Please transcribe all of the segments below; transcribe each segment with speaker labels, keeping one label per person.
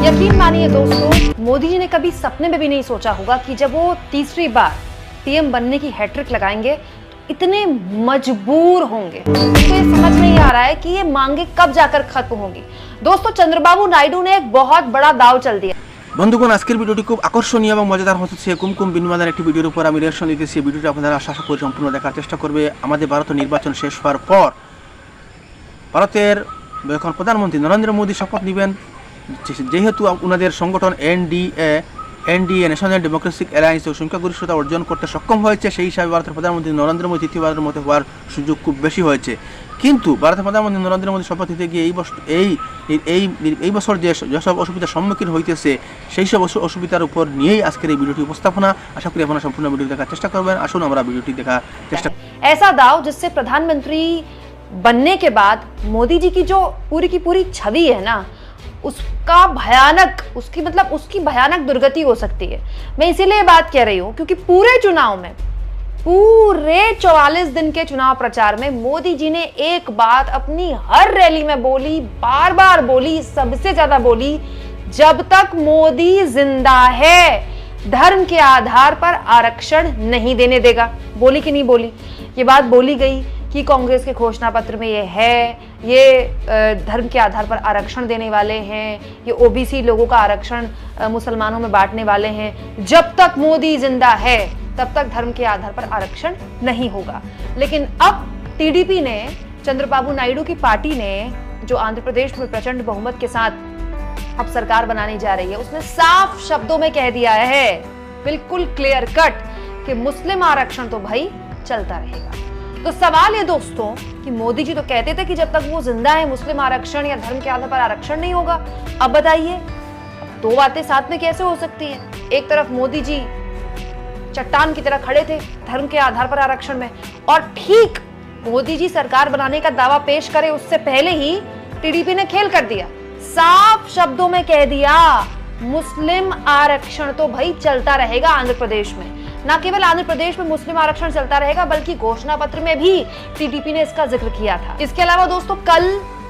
Speaker 1: यकीन मानिए दोस्तों, मोदी जी ने कभी सपने में भी नहीं सोचा होगा कि जब वो तीसरी बार पीएम बनने की हैट्रिक लगाएंगे इतने मजबूर होंगे। तो ये समझ नहीं आ रहा है कि ये मांगे कब जाकर खत्म होंगी। दोस्तों, चंद्रबाबू नायडू ने एक बहुत बड़ा दाव चल दिया।
Speaker 2: বন্ধুগণ, আজকের ভিডিওটি খুব আকর্ষণীয় এবং মজাদার হচ্ছে। কুমকুম বিনিময়ের একটি ভিডিওর উপর আমি রিঅ্যাকশন দিতেছি। ভিডিওটি আপনারা আশা করি সম্পূর্ণ দেখার চেষ্টা করবে। আমাদের ভারতের নির্বাচন শেষ হওয়ার পর ভারতের এখন প্রধানমন্ত্রী নরেন্দ্র মোদী শপথ নেবেন, যেহেতু ওনাদের সংগঠন এনডিএ ন্যাশনাল ডেমোক্রেটিক অ্যালায়েন্স সংখ্যাগরিষ্ঠতা অর্জন করতে সক্ষম হয়েছে। সেই হিসাবে ভারতের প্রধানমন্ত্রী নরেন্দ্র মোদী তৃতীয়বারের মতো হওয়ার সুযোগ খুব বেশি হয়েছে। কিন্তু ভারতের প্রধানমন্ত্রী নরেন্দ্র মোদী শপথ নিতে গিয়ে এই বছর যেসব অসুবিধার সম্মুখীন হইতেছে সেই সব অসুবিধার উপর নিয়েই আজকের এই ভিডিওটি উপস্থাপনা। আশা করি আপনারা সম্পূর্ণ ভিডিও দেখার চেষ্টা করবেন। আসুন আমরা ভিডিওটি দেখার চেষ্টা।
Speaker 1: ऐसा दाव जिससे प्रधानमंत्री बनने के बाद मोदी जी की जो पूरी छवि है ना, उसकी भयानक दुर्गति हो सकती है। मैं इसीलिए बात कह रही हूं क्योंकि पूरे 44 दिन के चुनाव प्रचार में मोदी जी ने एक बात अपनी हर रैली में बोली, बार बार बोली, सबसे ज्यादा बोली, जब तक मोदी जिंदा है धर्म के आधार पर आरक्षण नहीं देने देगा। बोली कि नहीं बोली? ये बात बोली गई कि कांग्रेस के घोषणा पत्र में ये धर्म के आधार पर आरक्षण देने वाले हैं, ये ओबीसी लोगों का आरक्षण मुसलमानों में बांटने वाले हैं। जब तक मोदी जिंदा है तब तक धर्म के आधार पर आरक्षण नहीं होगा। लेकिन अब टीडीपी ने, चंद्रबाबू नायडू की पार्टी ने, जो आंध्र प्रदेश में प्रचंड बहुमत के साथ अब सरकार बनाने जा रही है, उसने साफ शब्दों में कह दिया है, बिल्कुल क्लियर कट, कि मुस्लिम आरक्षण तो भाई चलता रहेगा। तो सवाल ये दोस्तों कि मोदी जी तो कहते थे कि जब तक वो जिंदा है मुस्लिम आरक्षण या धर्म के आधार पर आरक्षण नहीं होगा। अब बताइए, दो बातें साथ में कैसे हो सकती हैं? एक तरफ मोदी जी चट्टान की तरह खड़े थे धर्म के आधार पर आरक्षण में, और ठीक मोदी जी सरकार बनाने का दावा पेश करे उससे पहले ही टीडीपी ने खेल कर दिया, साफ शब्दों में कह दिया मुस्लिम आरक्षण तो भाई चलता रहेगा आंध्र प्रदेश में। ना केवल आंध्र प्रदेश में मुस्लिम आरक्षण चलता रहेगा बल्कि घोषणा पत्र में भी टीडीपी ने इसका जिक्र किया था। इसके अलावा दोस्तों, कल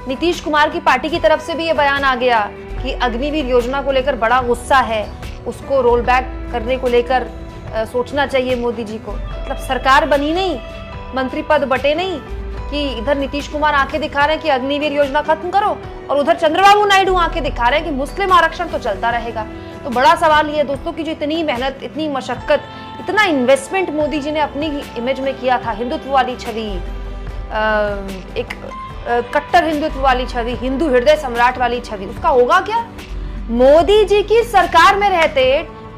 Speaker 1: नीतीश कुमार की पार्टी की तरफ से भी ये बयान आ गया कि अग्निवीर योजना को लेकर बड़ा गुस्सा है, उसको रोल बैक करने को लेकर सोचना चाहिए मोदी जी को। मतलब सरकार बनी नहीं, मंत्री पद बटे नहीं, कि इधर नीतीश कुमार आंखें दिखा रहे हैं कि अग्निवीर योजना खत्म करो, और उधर चंद्रबाबू नायडू आंखें दिखा रहे हैं कि मुस्लिम आरक्षण तो चलता रहेगा। तो बड़ा सवाल ये दोस्तों कि जो इतनी मेहनत, इतनी मशक्कत, इतना इन्वेस्टमेंट मोदी जी ने अपनी इमेज में किया था, हिंदुत्व वाली छवि, एक कट्टर हिंदुत्व वाली छवि, हिंदू हृदय सम्राट वाली छवि, उसका होगा क्या? मोदी जी की सरकार में रहते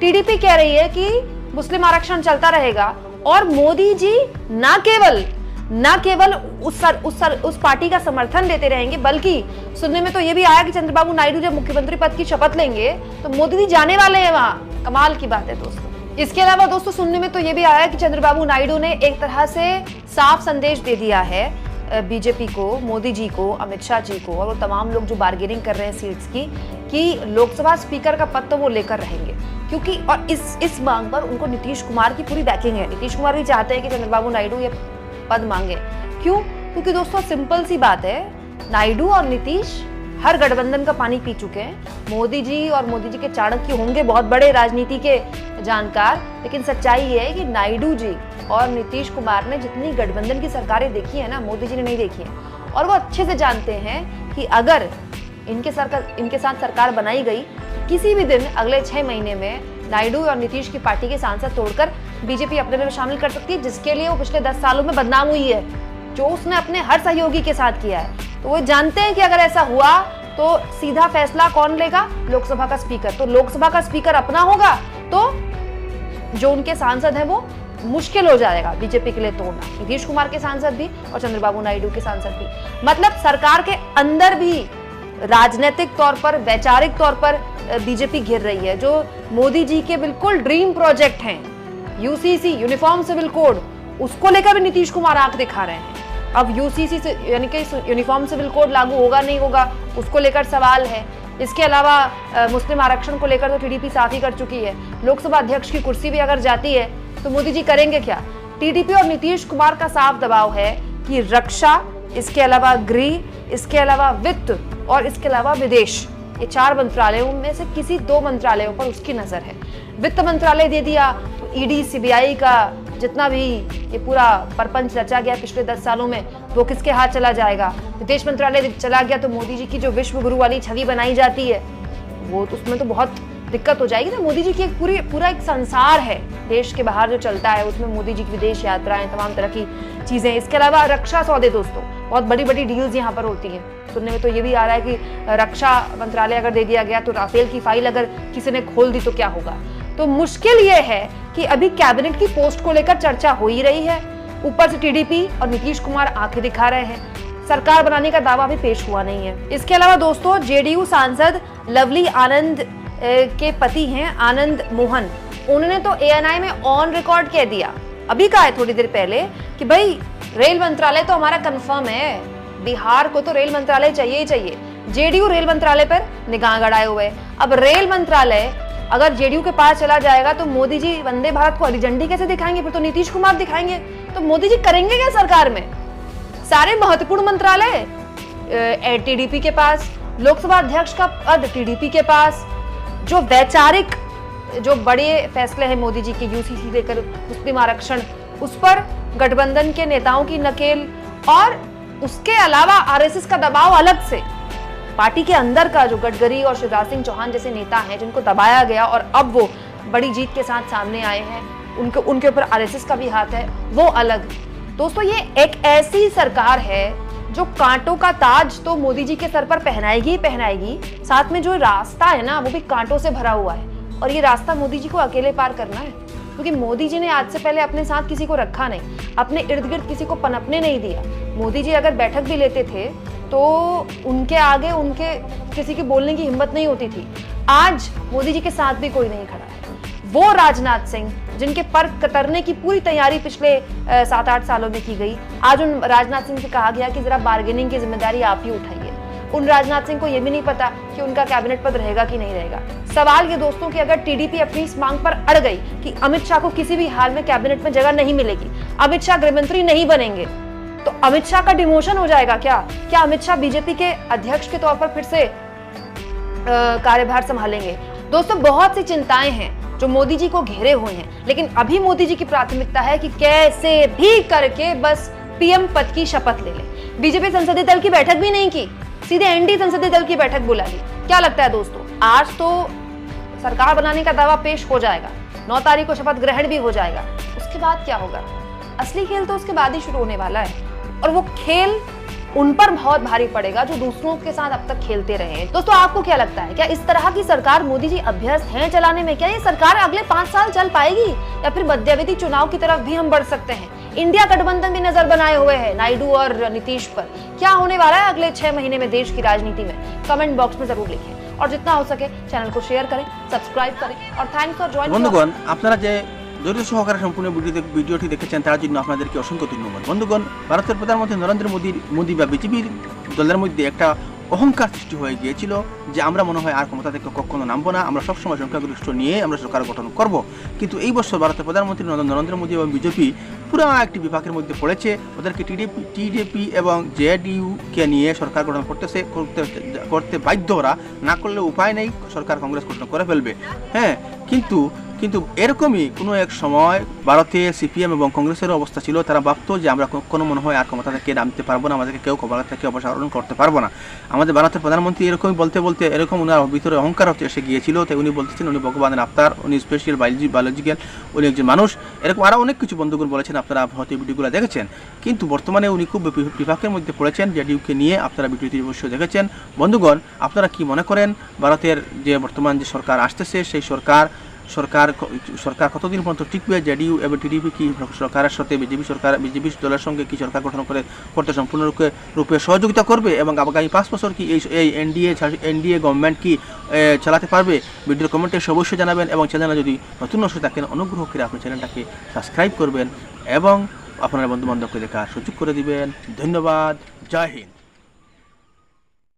Speaker 1: टीडीपी कह रही है कि मुस्लिम आरक्षण चलता रहेगा, और मोदी जी ना केवल उस पार्टी का समर्थन देते रहेंगे, बल्कि सुनने में तो ये भी आया कि चंद्रबाबू नायडू जब मुख्यमंत्री पद की शपथ लेंगे तो मोदी जी जाने वाले हैं वहां। कमाल की बात है दोस्तों। इसके अलावा दोस्तों, सुनने में तो ये भी आया कि चंद्रबाबू नायडू ने एक तरह से साफ संदेश दे दिया है बीजेपी को, मोदी जी को, अमित शाह जी को, और वो तमाम लोग जो बार्गेनिंग कर रहे हैं सीट्स की, कि लोकसभा स्पीकर का पद तो वो लेकर रहेंगे, क्योंकि और इस मांग पर उनको नीतीश कुमार की पूरी बैकिंग है। नीतीश कुमार भी चाहते हैं कि चंद्रबाबू नायडू ये पद मांगे। क्यों? क्योंकि दोस्तों सिंपल सी बात है, नायडू और नीतीश हर गठबंधन का पानी पी चुके हैं। मोदी जी और मोदी जी के चाणक्य होंगे बहुत बड़े राजनीति के जानकार, लेकिन सच्चाई ये है कि नायडू जी और नीतीश कुमार ने जितनी गठबंधन की सरकारें देखी है ना, मोदी जी ने नहीं देखी है, और वो अच्छे से जानते हैं कि अगर इनके साथ सरकार बनाई गई, किसी भी दिन अगले 6 महीने में नायडू और नीतीश की पार्टी के सांसद तोड़कर बीजेपी अपने में शामिल कर सकती है, जिसके लिए वो पिछले 10 सालों में बदनाम हुई है, जो उसने अपने हर सहयोगी के साथ किया है। तो वो जानते हैं कि अगर ऐसा हुआ तो सीधा फैसला कौन लेगा? लोकसभा का स्पीकर। तो लोकसभा का स्पीकर अपना होगा तो जो उनके सांसद हैं वो मुश्किल हो जाएगा बीजेपी के लिए तोड़ना, नीतीश कुमार के सांसद भी और चंद्रबाबू नायडू के सांसद भी। मतलब सरकार के अंदर भी राजनीतिक तौर पर, वैचारिक तौर पर बीजेपी घिर रही है। जो मोदी जी के बिल्कुल ड्रीम प्रोजेक्ट हैं, यूसीसी यूनिफॉर्म सिविल कोड, उसको लेकर भी नीतीश कुमार आंख दिखा रहे हैं। अब यूसीसी से यानी कि यूनिफॉर्म सिविल कोड लागू होगा नहीं होगा, उसको लेकर सवाल है। इसके अलावा मुस्लिम आरक्षण को लेकर तो टीडीपी साफ ही कर चुकी है। लोकसभा अध्यक्ष की कुर्सी भी अगर जाती है तो मोदी जी करेंगे क्या? टीडीपी और नीतीश कुमार का साफ दबाव है कि रक्षा, इसके अलावा गृह, इसके अलावा वित्त और इसके अलावा विदेश, ये 4 मंत्रालयों में से किसी 2 मंत्रालयों पर उसकी नजर है। वित्त मंत्रालय दे दिया तो ईडी सीबीआई का जितना भी ये पूरा परपंच रचा गया पिछले 10 सालों में वो किसके हाथ चला जाएगा। विदेश मंत्रालय चला गया तो मोदी जी की जो विश्व गुरु वाली छवि बनाई जाती है वो तो उसमें तो बहुत दिक्कत हो जाएगी ना। मोदी जी की एक पूरा एक संसार है देश के बाहर जो चलता है, उसमें मोदी जी की विदेश यात्राएं, तमाम तरह की चीजें। इसके अलावा रक्षा सौदे दोस्तों, बहुत बड़ी बड़ी डील्स यहाँ पर होती हैं। सुनने में तो ये भी आ रहा है कि रक्षा मंत्रालय अगर दे दिया गया तो राफेल की फाइल अगर किसी ने खोल दी तो क्या होगा। तो मुश्किल ये है कि अभी कैबिनेट की पोस्ट को लेकर चर्चा हो ही रही है, ऊपर से टीडीपी और नीतीश कुमार आंखें दिखा रहे हैं, सरकार बनाने का दावा भी पेश हुआ नहीं है। इसके अलावा दोस्तों जेडीयू सांसद लवली आनंद के पति हैं आनंद मोहन, उन्होंने तो एएनआई में ऑन रिकॉर्ड कह दिया, अभी कहा है थोड़ी देर पहले कि भाई रेल मंत्रालय तो हमारा कंफर्म है, बिहार को तो रेल मंत्रालय चाहिए ही चाहिए। जेडीयू रेल मंत्रालय पर निगाह गड़ाए हुए। अब रेल मंत्रालय अगर जेडीयू के पास चला जाएगा तो मोदी जी वंदे भारत को हरी झंडी कैसे दिखाएंगे, फिर तो नीतीश कुमार दिखाएंगे। तो मोदी जी करेंगे क्या सरकार में? सारे महत्वपूर्ण मंत्रालय टीडीपी के पास, लोकसभा अध्यक्ष का पद टीडीपी के पास, जो वैचारिक जो बड़े फैसले हैं मोदी जी के यूसीसी लेकर मुस्लिम आरक्षण, उस पर गठबंधन के नेताओं की नकेल, और उसके अलावा आरएसएस का दबाव अलग से, पार्टी के अंदर का जो गडकरी और शिवराज सिंह चौहान जैसे नेता हैं जिनको दबाया गया और अब वो बड़ी जीत के साथ सामने आए हैं, उनके ऊपर आरएसएस का भी हाथ है, वो अलग। दोस्तों ये एक ऐसी सरकार है जो कांटों का ताज तो मोदी जी के सर पर पहनाएगी ही पहनाएगी, साथ में जो रास्ता है ना वो भी कांटों से भरा हुआ है, और ये रास्ता मोदी जी को अकेले पार करना है, क्योंकि मोदी जी ने आज से पहले अपने साथ किसी को रखा नहीं, अपने इर्द गिर्द किसी को पनपने नहीं दिया। मोदी जी अगर बैठक भी लेते थे तो उनके आगे उनके किसी की बोलने की हिम्मत नहीं होती थी। आज मोदी जी के साथ भी कोई नहीं खड़ा है। वो राजनाथ सिंह जिनके पर कतरने की पूरी तैयारी पिछले 7-8 सालों में की गई, आज उन राजनाथ सिंह से कहा गया कि जरा बार्गेनिंग की जिम्मेदारी आप ही उठाइए। उन राजनाथ सिंह को यह भी नहीं पता कि उनका कैबिनेट पद रहेगा कि नहीं रहेगा। सवाल ये दोस्तों कि अगर टीडीपी अपनी इस मांग पर अड़ गई कि अमित शाह को किसी भी हाल में कैबिनेट में जगह नहीं मिलेगी, अमित शाह गृहमंत्री नहीं बनेंगे, तो अमित शाह का डिमोशन हो जाएगा क्या? क्या अमित शाह बीजेपी के अध्यक्ष के तौर पर फिर से कार्यभार संभालेंगे? दोस्तों बहुत सी चिंताएं हैं जो मोदी जी को घेरे हुए हैं, लेकिन अभी मोदी जी की प्राथमिकता है कि कैसे भी करके बस पीएम पद की शपथ ले ले। बीजेपी संसदीय दल की बैठक भी नहीं की, सीधे एनडी संसदीय दल की बैठक बुला ली। क्या लगता है दोस्तों, आज तो सरकार बनाने का दावा पेश हो जाएगा, 9 तारीख को शपथ ग्रहण भी हो जाएगा, उसके बाद क्या होगा? असली खेल तो उसके बाद ही शुरू होने वाला है, और वो खेल उन पर बहुत भारी पड़ेगा जो दूसरों के साथ अब तक खेलते रहे हैं। दोस्तों आपको क्या लगता है, क्या इस तरह की सरकार मोदी जी अभ्यस्त हैं चलाने में? क्या ये सरकार अगले 5 साल चल पाएगी, या फिर मध्यावधि चुनाव की तरफ भी हम बढ़ सकते हैं? इंडिया गठबंधन भी नजर बनाए हुए है नायडू और नीतीश पर। क्या होने वाला है अगले 6 महीने में देश की राजनीति में? कमेंट बॉक्स में जरूर लिखें, और जितना हो सके चैनल को शेयर करें, सब्सक्राइब करें, और थैंक्स फॉर जॉइनिंग।
Speaker 2: বন্ধুগণ আপনারা যে ধৈর্য সহকারে সম্পূর্ণ ভিডিওটি দেখেছেন তার জন্য আপনাদেরকে অসংখ্য ধন্যবাদ। বন্ধুগণ ভারতের প্রধানমন্ত্রী নরেন্দ্র মোদী বা বিজেপির দলের মধ্যে একটা অহংকার সৃষ্টি হয়ে গিয়েছিল যে আমরা মনে হয় আর ক্ষমতা থেকে কখনো নামবো না, আমরা সবসময় সংখ্যাগরিষ্ঠ নিয়ে আমরা সরকার গঠন করব। কিন্তু এই বছর ভারতের প্রধানমন্ত্রী নরেন্দ্র মোদী এবং বিজেপি পুরো একটি বিভাগের মধ্যে পড়েছে। ওদেরকে টিডিপি এবং জেডিইউকে নিয়ে সরকার গঠন করতে বাধ্য। ওরা না করলে উপায় নেই, সরকার কংগ্রেস গঠন করে ফেলবে। হ্যাঁ, কিন্তু এরকমই কোনো এক সময় ভারতে সিপিএম এবং কংগ্রেসের অবস্থা ছিল। তারা ভাবতো যে আমরা কোনো মনে হয় আর ক্ষমতা থেকে নামতে পারবো না, আমাদেরকে কেউ ক্ষমতা থেকে অপসারণ করতে পারবো না। আমাদের ভারতের প্রধানমন্ত্রী এরকমই বলতে এরকম ওনার ভিতরে অহংকার এসে গিয়েছিল। তাই উনি বলতেছেন উনি ভগবানের আবতার, উনি স্পেশাল বায়োলজিক্যাল, উনি একজন মানুষ, এরকম আরও অনেক কিছু বন্ধুগণ বলেছেন, আপনারা হয়তো ভিডিওগুলো দেখেছেন। কিন্তু বর্তমানে উনি খুব বিপাকের মধ্যে পড়েছেন জেডিইউকে নিয়ে, আপনারা ভিডিওটি অবশ্যই দেখেছেন। বন্ধুগণ আপনারা কি মনে করেন ভারতের যে বর্তমান যে সরকার আসতেছে সেই সরকার কতদিন পর্যন্ত টিকবে? জেডিইউ এবং টিডিপি কি সরকারের সাথে বিজেপি দলের সঙ্গে কি সরকার গঠন করতে সম্পূর্ণরূপে সহযোগিতা করবে, এবং আগামী 5 বছর কি এই এনডিএ গভর্নমেন্ট কি চালাতে পারবে? ভিডিওর কমেন্টে অবশ্যই জানাবেন, এবং চ্যানেলে যদি নতুন দর্শক থাকেন অনুগ্রহ করে আপনি চ্যানেলটাকে সাবস্ক্রাইব করবেন এবং আপনার বন্ধুবান্ধবকে দেখার সুযোগ করে দিবেন। ধন্যবাদ। জয় হিন্দ।